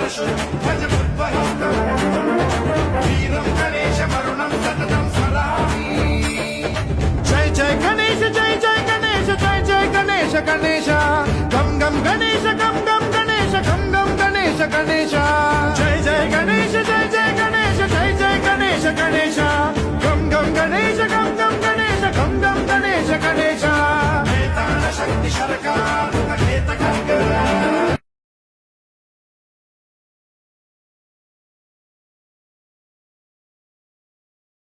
परशुरं भज बुद्वहस्तं वीरं गणेश वरुणं सततं स्मरामि। जय जय गणेश जय जय गणेश जय जय गणेश गणेश गम गम गणेश गम गम गणेश गम गम गणेश गणेश जय जय गणेश जय जय गणेश जय जय गणेश गणेश गम गम गणेश गम गम गणेश गम गम गणेश गणेश शक्ति शरकार खेत खड्ग